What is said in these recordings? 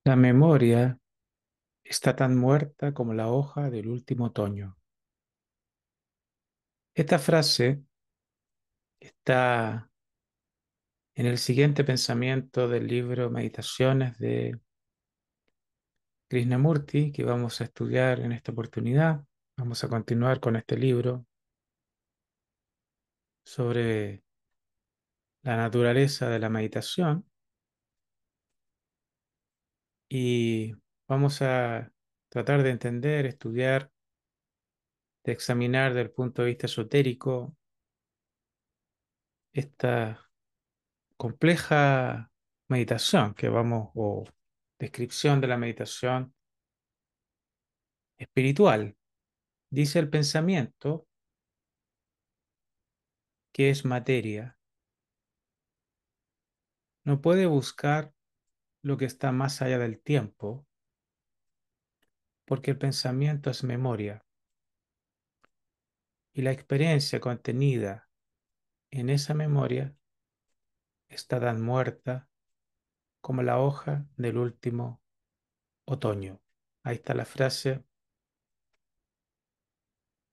La memoria está tan muerta como la hoja del último otoño. Esta frase está en el siguiente pensamiento del libro Meditaciones de Krishnamurti, que vamos a estudiar en esta oportunidad. Vamos a continuar con este libro sobre la naturaleza de la meditación y vamos a tratar de entender, estudiar, de examinar desde el punto de vista esotérico esta compleja meditación o descripción de la meditación espiritual. Dice el pensamiento que es materia. No puede buscar lo que está más allá del tiempo, porque el pensamiento es memoria y la experiencia contenida en esa memoria está tan muerta como la hoja del último otoño. Ahí está la frase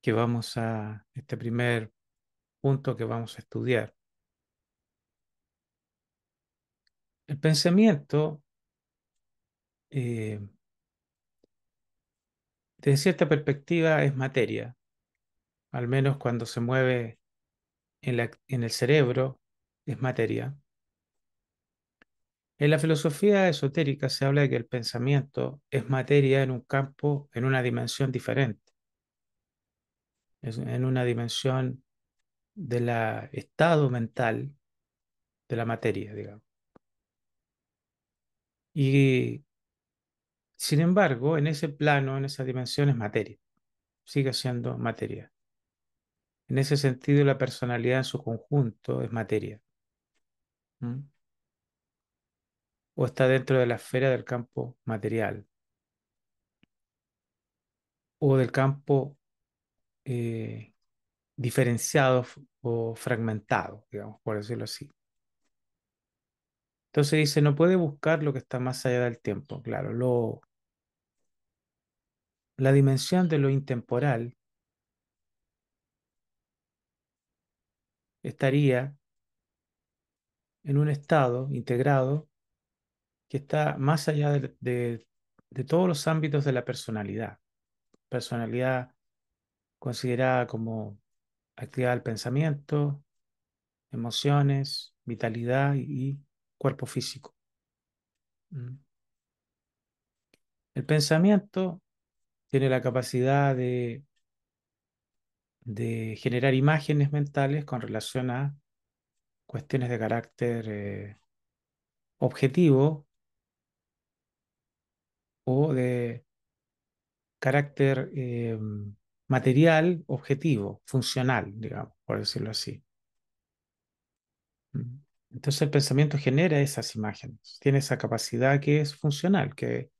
este primer punto que vamos a estudiar. El pensamiento, eh, desde cierta perspectiva, es materia, al menos cuando se mueve en el cerebro, es materia. En la filosofía esotérica se habla de que el pensamiento es materia en un campo, en una dimensión diferente, es en una dimensión del estado mental de la materia, digamos. Y sin embargo, en ese plano, en esa dimensión es materia, sigue siendo materia. En ese sentido, la personalidad en su conjunto es materia. ¿Mm? O está dentro de la esfera del campo material o del campo eh, diferenciado o fragmentado, digamos, por decirlo así. Entonces dice, no puede buscar lo que está más allá del tiempo. Claro, la dimensión de lo intemporal estaría en un estado integrado que está más allá de todos los ámbitos de la personalidad. Personalidad considerada como actividad del pensamiento, emociones, vitalidad y cuerpo físico. Mm. El pensamiento tiene la capacidad de generar imágenes mentales con relación a cuestiones de carácter objetivo o de carácter material, objetivo, funcional, digamos, por decirlo así. Mm. Entonces el pensamiento genera esas imágenes, tiene esa capacidad que es funcional, que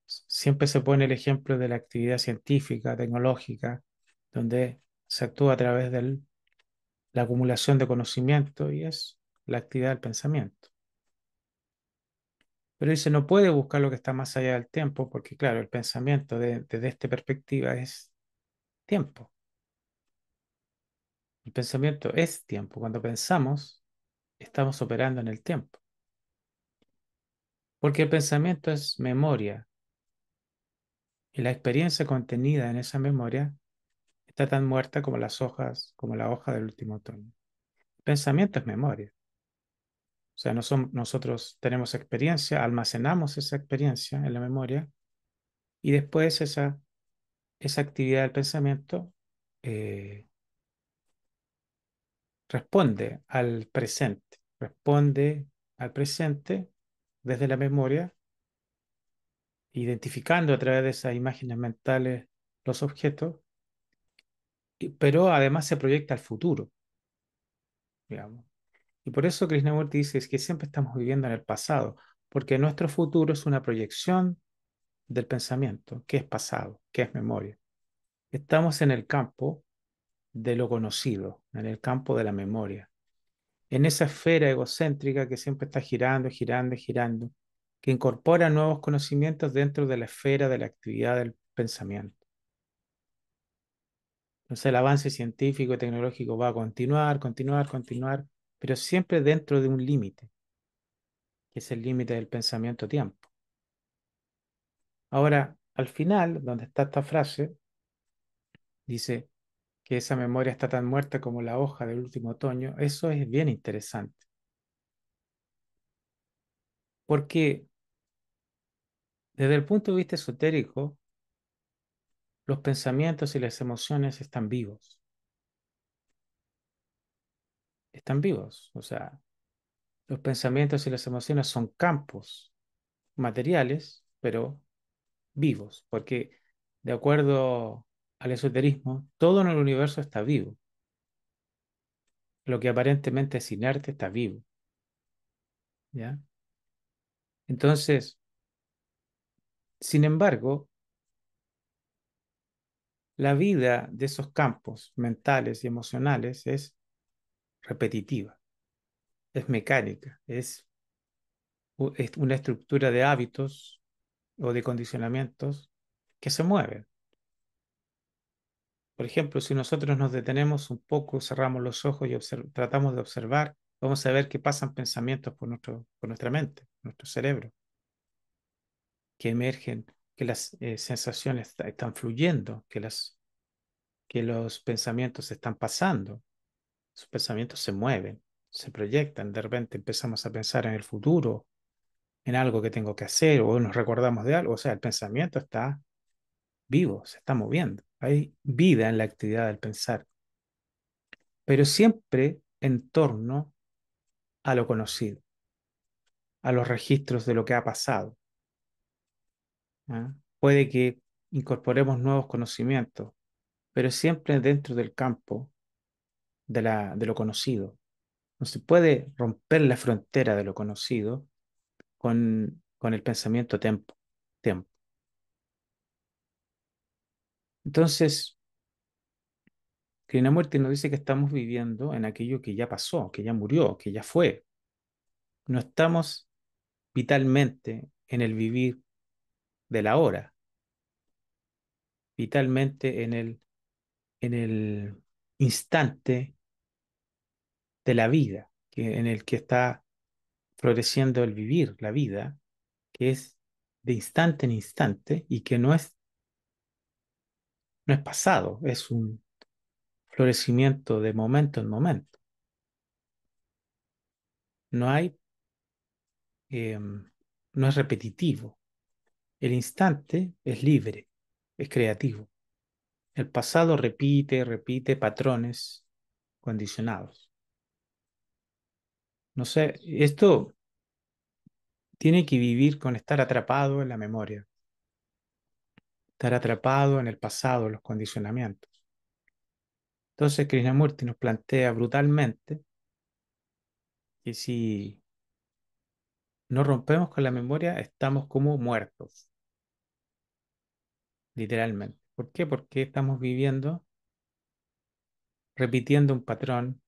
siempre se pone el ejemplo de la actividad científica, tecnológica, donde se actúa a través de la acumulación de conocimiento y es la actividad del pensamiento. Pero dice, no puede buscar lo que está más allá del tiempo, porque claro, el pensamiento desde esta perspectiva es tiempo. El pensamiento es tiempo. Cuando pensamos, estamos operando en el tiempo. Porque el pensamiento es memoria y la experiencia contenida en esa memoria está tan muerta como las hojas, como la hoja del último otoño. El pensamiento es memoria. O sea, nosotros tenemos experiencia, almacenamos esa experiencia en la memoria y después esa actividad del pensamiento eh, responde al presente desde la memoria, identificando a través de esas imágenes mentales los objetos, pero además se proyecta al futuro, digamos. Y por eso Krishnamurti dice es que siempre estamos viviendo en el pasado, porque nuestro futuro es una proyección del pensamiento, que es pasado, que es memoria. Estamos en el campo de lo conocido, en el campo de la memoria, en esa esfera egocéntrica que siempre está girando, girando, girando. que incorpora nuevos conocimientos dentro de la esfera de la actividad del pensamiento. Entonces el avance científico y tecnológico va a continuar, continuar, continuar, pero siempre dentro de un límite, que es el límite del pensamiento-tiempo. Ahora, al final, donde está esta frase, dice que esa memoria está tan muerta como la hoja del último otoño. Eso es bien interesante, porque desde el punto de vista esotérico, los pensamientos y las emociones están vivos. O sea, los pensamientos y las emociones son campos materiales, pero vivos, porque de acuerdo al esoterismo, todo en el universo está vivo. Lo que aparentemente es inerte está vivo, ¿ya? Entonces, sin embargo, la vida de esos campos mentales y emocionales es repetitiva, es mecánica, es una estructura de hábitos o de condicionamientos que se mueven. Por ejemplo, si nosotros nos detenemos un poco, cerramos los ojos y tratamos de observar, vamos a ver que pasan pensamientos por nuestra mente, nuestro cerebro, que emergen, que las sensaciones están fluyendo, que los pensamientos están pasando. Esos pensamientos se mueven, se proyectan, de repente empezamos a pensar en el futuro, en algo que tengo que hacer o nos recordamos de algo. O sea, el pensamiento está vivo, se está moviendo. Hay vida en la actividad del pensar, pero siempre en torno a lo conocido, a los registros de lo que ha pasado. ¿Ah? Puede que incorporemos nuevos conocimientos, pero siempre dentro del campo de lo conocido. No se puede romper la frontera de lo conocido con el pensamiento tiempo. Entonces, Krishnamurti nos dice que estamos viviendo en aquello que ya pasó, que ya murió, que ya fue. No estamos vitalmente en el vivir de la hora, vitalmente en el instante de la vida, en el que está floreciendo el vivir, la vida, que es de instante en instante y que no es pasado, es un florecimiento de momento en momento. No hay, no es repetitivo. El instante es libre, es creativo. El pasado repite patrones condicionados. No sé, esto tiene que vivir con estar atrapado en la memoria, estar atrapado en el pasado, en los condicionamientos. Entonces, Krishnamurti nos plantea brutalmente que si no rompemos con la memoria, estamos como muertos, literalmente. ¿Por qué? Porque estamos viviendo, repitiendo un patrón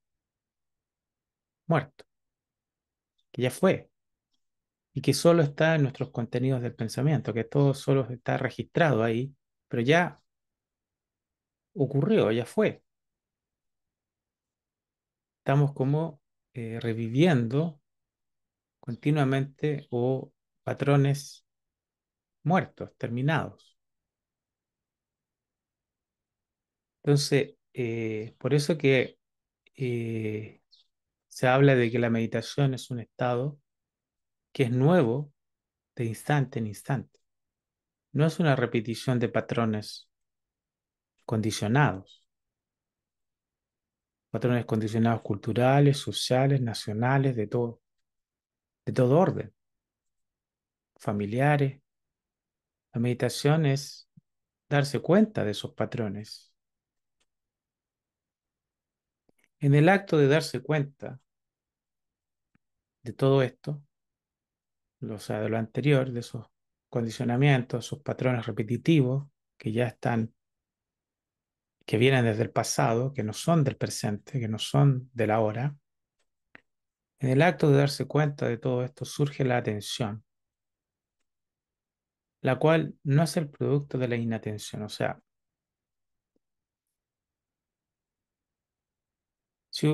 muerto, que ya fue, y que solo está en nuestros contenidos del pensamiento, que todo solo está registrado ahí, pero ya ocurrió, ya fue. Estamos como reviviendo continuamente o patrones muertos, terminados. Entonces, por eso que eh, se habla de que la meditación es un estado que es nuevo de instante en instante. No es una repetición de patrones condicionados, patrones condicionados culturales, sociales, nacionales, de todo orden, familiares. La meditación es darse cuenta de esos patrones. En el acto de darse cuenta de todo esto, o sea, de lo anterior, de esos condicionamientos, esos patrones repetitivos que ya están, que vienen desde el pasado, que no son del presente, que no son del ahora, en el acto de darse cuenta de todo esto surge la atención. la cual no es el producto de la inatención. O sea, si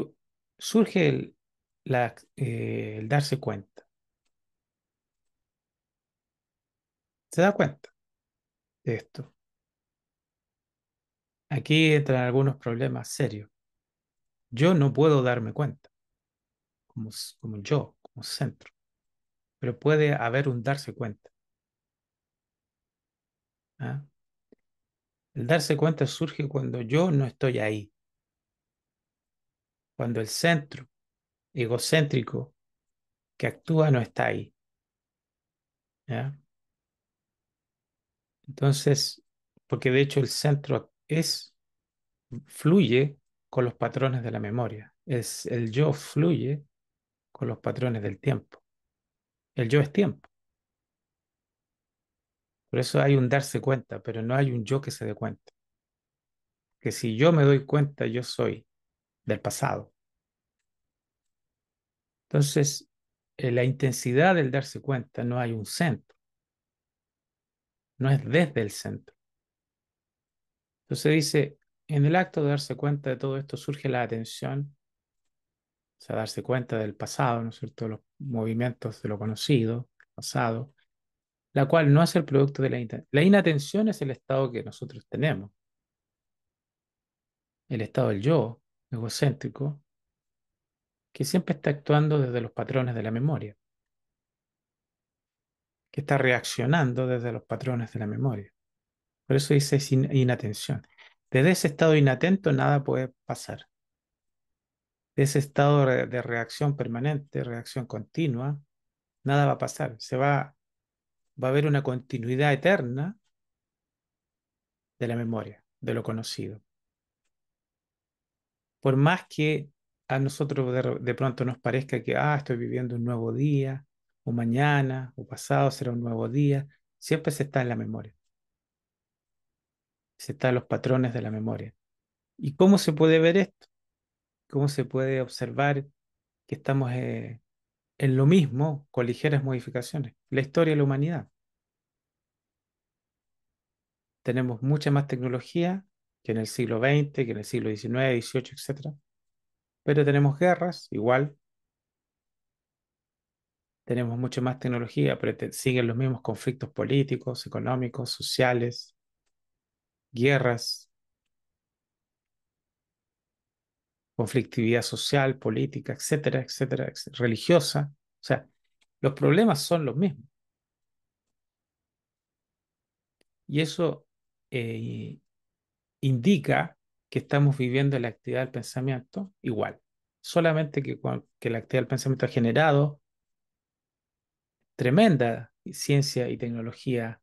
surge el darse cuenta, se da cuenta de esto. Aquí entran algunos problemas serios. Yo no puedo darme cuenta como yo, como centro, pero puede haber un darse cuenta. ¿Ah? El darse cuenta surge cuando yo no estoy ahí, cuando el centro egocéntrico que actúa no está ahí. ¿Ya? Entonces, porque de hecho el centro fluye con los patrones de la memoria. El yo fluye con los patrones del tiempo. El yo es tiempo. Por eso hay un darse cuenta, pero no hay un yo que se dé cuenta. Que si yo me doy cuenta, yo soy del pasado. Entonces, en la intensidad del darse cuenta no hay un centro, no es desde el centro. Entonces dice, en el acto de darse cuenta de todo esto surge la atención, o sea, darse cuenta del pasado, ¿no es cierto?, de los movimientos de lo conocido, pasado, la cual no es el producto de la inatención. La inatención es el estado que nosotros tenemos, el estado del yo, egocéntrico, que siempre está actuando desde los patrones de la memoria, que está reaccionando desde los patrones de la memoria. Por eso dice inatención. Desde ese estado inatento nada puede pasar. De ese estado de reacción permanente, reacción continua, nada va a pasar. Va a haber una continuidad eterna de la memoria, de lo conocido. Por más que a nosotros de pronto nos parezca que estoy viviendo un nuevo día, o mañana, o pasado será un nuevo día, siempre se está en la memoria, se está en los patrones de la memoria. ¿Y cómo se puede ver esto? ¿Cómo se puede observar que estamos en lo mismo con ligeras modificaciones? La historia de la humanidad. Tenemos mucha más tecnología que en el siglo XX, que en el siglo XIX, XVIII, etcétera. Pero tenemos guerras, igual, tenemos mucha más tecnología, pero siguen los mismos conflictos políticos, económicos, sociales, guerras, conflictividad social, política, etcétera, etcétera, etcétera, religiosa. O sea, los problemas son los mismos. Y eso eh, indica que estamos viviendo la actividad del pensamiento igual. Solamente que la actividad del pensamiento ha generado tremenda ciencia y tecnología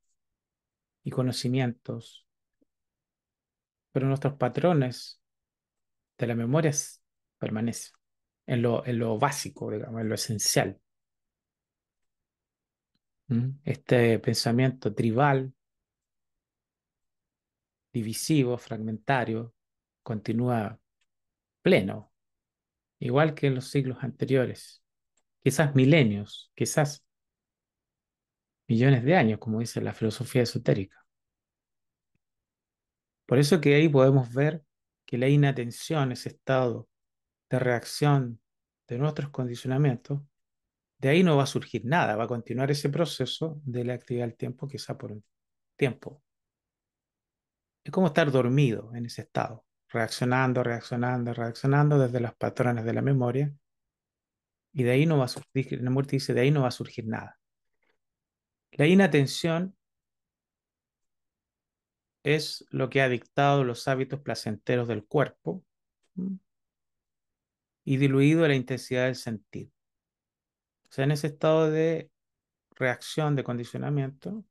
y conocimientos, pero nuestros patrones de la memoria permanecen en lo básico, digamos, en lo esencial. ¿Mm? Este pensamiento tribal, divisivo, fragmentario, continúa pleno, igual que en los siglos anteriores, quizás milenios, quizás millones de años, como dice la filosofía esotérica. Por eso que ahí podemos ver que la inatención, ese estado de reacción de nuestros condicionamientos, de ahí no va a surgir nada, va a continuar ese proceso de la actividad del tiempo quizá por un tiempo. Es como estar dormido en ese estado, reaccionando, reaccionando, reaccionando desde los patrones de la memoria, y de ahí no va a surgir, la muerte dice, de ahí no va a surgir nada. La inatención es lo que ha dictado los hábitos placenteros del cuerpo, ¿m? Y diluido la intensidad del sentido. O sea, en ese estado de reacción, de condicionamiento,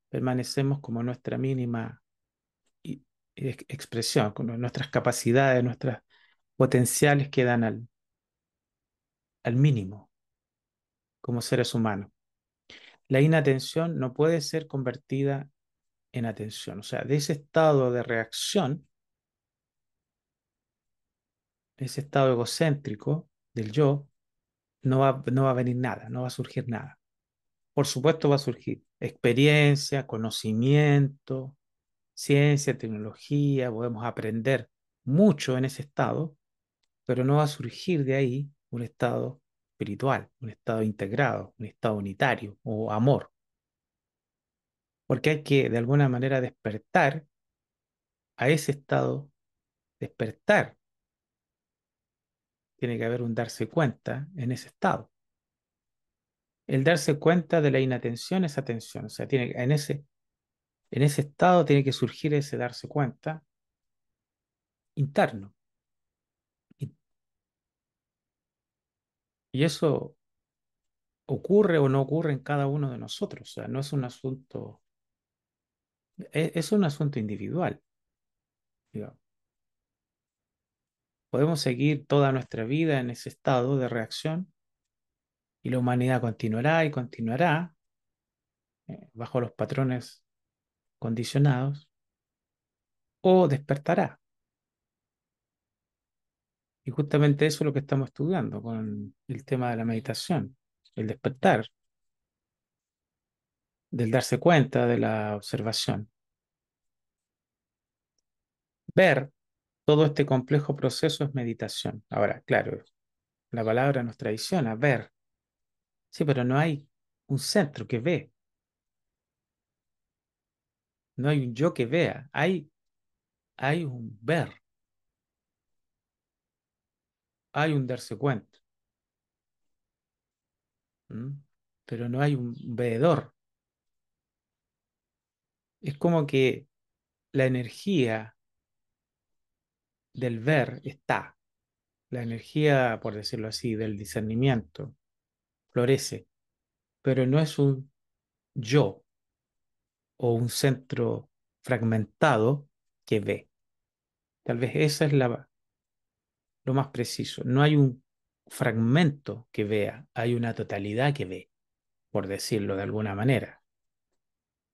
permanecemos como nuestra mínima y- expresión, con nuestras capacidades, nuestras potenciales quedan al mínimo como seres humanos. La inatención no puede ser convertida en atención. O sea, de ese estado de reacción, ese estado egocéntrico del yo, no va a venir nada, no va a surgir nada. Por supuesto va a surgir. experiencia, conocimiento, ciencia, tecnología, podemos aprender mucho en ese estado, pero no va a surgir de ahí un estado espiritual, un estado integrado, un estado unitario o amor, porque hay que de alguna manera despertar a ese estado, despertar, tiene que haber un darse cuenta en ese estado. El darse cuenta de la inatención es atención, o sea, en ese estado tiene que surgir ese darse cuenta interno. Y, y eso ocurre o no ocurre en cada uno de nosotros, o sea, no es un asunto, es un asunto individual, digamos. Podemos seguir toda nuestra vida en ese estado de reacción y la humanidad continuará y continuará bajo los patrones condicionados o despertará. Y justamente eso es lo que estamos estudiando con el tema de la meditación, el despertar, del darse cuenta, de la observación. Ver todo este complejo proceso es meditación. Ahora, claro, la palabra nos traiciona, ver. Sí, pero no hay un centro que ve, no hay un yo que vea, hay un ver, hay un darse cuenta, ¿m? Pero no hay un veedor. Es como que la energía del ver está, la energía, por decirlo así, del discernimiento florece, pero no es un yo o un centro fragmentado que ve. Tal vez esa es lo más preciso. No hay un fragmento que vea, hay una totalidad que ve, por decirlo de alguna manera,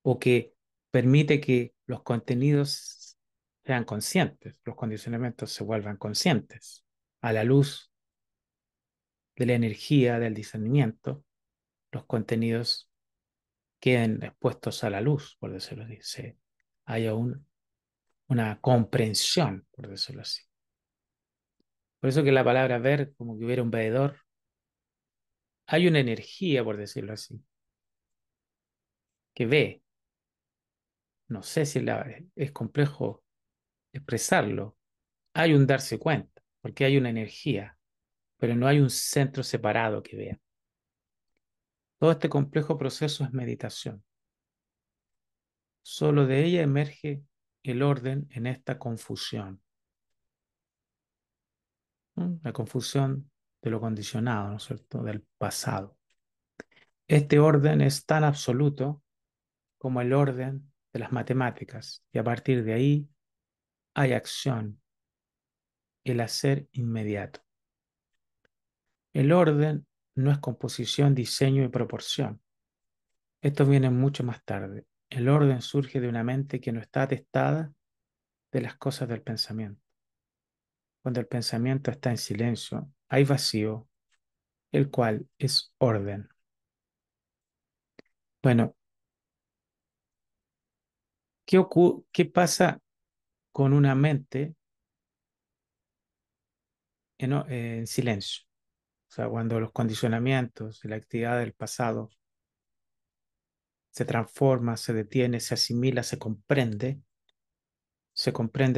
o que permite que los contenidos sean conscientes, los condicionamientos se vuelvan conscientes a la luz de la energía del discernimiento, los contenidos queden expuestos a la luz, por decirlo así. Haya una comprensión, por decirlo así. Por eso que la palabra ver, como que hubiera un veedor, hay una energía, por decirlo así, que ve. No sé si es complejo expresarlo. Hay un darse cuenta, porque hay una energía, pero no hay un centro separado que vea. Todo este complejo proceso es meditación. Solo de ella emerge el orden en esta confusión. ¿No? La confusión de lo condicionado, ¿no es cierto?, del pasado. Este orden es tan absoluto como el orden de las matemáticas, y a partir de ahí hay acción, el hacer inmediato. El orden no es composición, diseño y proporción. Esto viene mucho más tarde. El orden surge de una mente que no está atestada de las cosas del pensamiento. Cuando el pensamiento está en silencio, hay vacío, el cual es orden. Bueno, ¿qué pasa con una mente en silencio? O sea, cuando los condicionamientos y la actividad del pasado se transforma, se detiene, se asimila, se comprende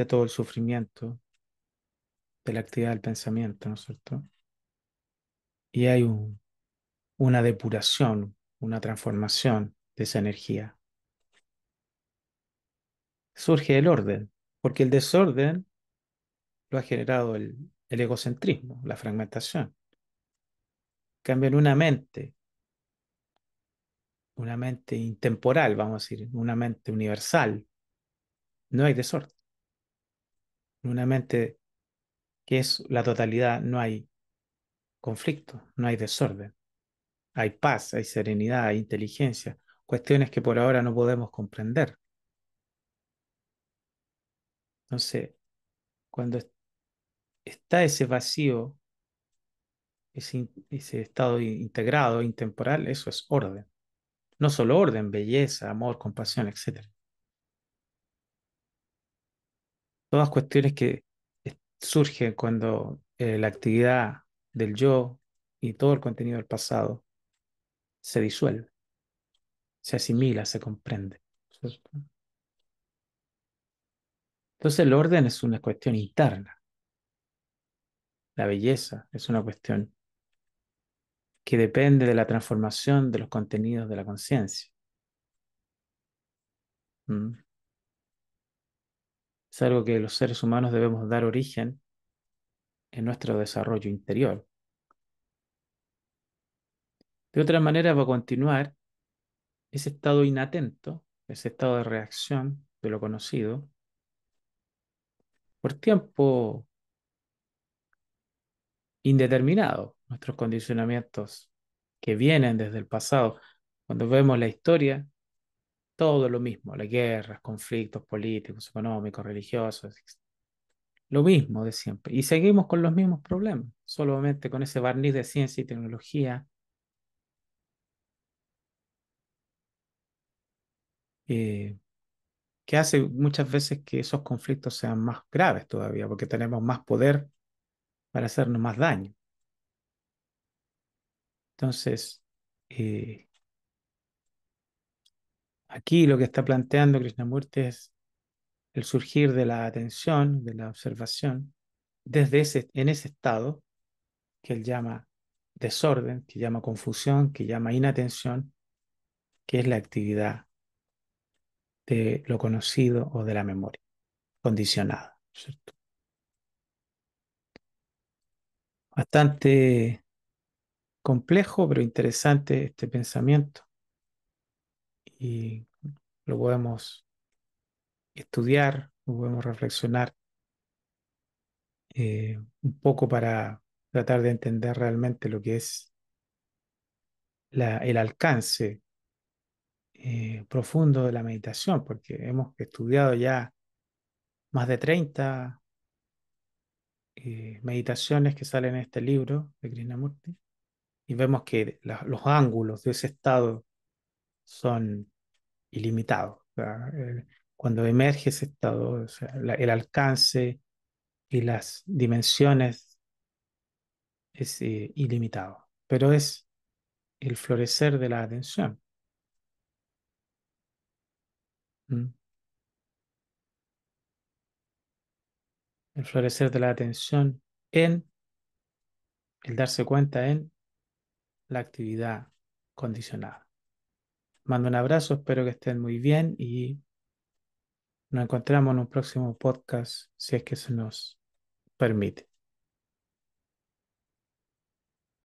todo el sufrimiento de la actividad del pensamiento, ¿no es cierto? Y hay una depuración, una transformación de esa energía. Surge el orden, porque el desorden lo ha generado el egocentrismo, la fragmentación. Cambia en una mente intemporal, vamos a decir, una mente universal, no hay desorden. En una mente que es la totalidad, no hay conflicto, no hay desorden. Hay paz, hay serenidad, hay inteligencia, cuestiones que por ahora no podemos comprender. Entonces, cuando está ese vacío, ese estado integrado, intemporal, eso es orden. No solo orden, belleza, amor, compasión, etcétera. Todas cuestiones que surgen cuando la actividad del yo y todo el contenido del pasado se disuelve, se asimila, se comprende. ¿Cierto? Entonces el orden es una cuestión interna, la belleza es una cuestión que depende de la transformación de los contenidos de la conciencia. ¿Mm? Es algo que los seres humanos debemos dar origen en nuestro desarrollo interior. De otra manera va a continuar ese estado inatento, ese estado de reacción de lo conocido, por tiempo indeterminado. Nuestros condicionamientos que vienen desde el pasado, cuando vemos la historia, todo lo mismo, las guerras, conflictos políticos, económicos, religiosos, lo mismo de siempre. Y seguimos con los mismos problemas, solamente con ese barniz de ciencia y tecnología eh, que hace muchas veces que esos conflictos sean más graves todavía, porque tenemos más poder para hacernos más daño. Entonces, eh, aquí lo que está planteando Krishnamurti es el surgir de la atención, de la observación, en ese estado que él llama desorden, que llama confusión, que llama inatención, que es la actividad de lo conocido o de la memoria condicionada, ¿cierto? Bastante complejo, pero interesante este pensamiento y lo podemos estudiar, lo podemos reflexionar un poco para tratar de entender realmente lo que es el alcance profundo de la meditación, porque hemos estudiado ya más de 30 meditaciones que salen en este libro de Krishnamurti y vemos que los ángulos de ese estado son ilimitados. O sea, cuando emerge ese estado, o sea, el alcance y las dimensiones es ilimitado, pero es el florecer de la atención. ¿Mm? El florecer de la atención en el darse cuenta en la actividad condicionada. Mando un abrazo, espero que estén muy bien y nos encontramos en un próximo podcast si es que se nos permite.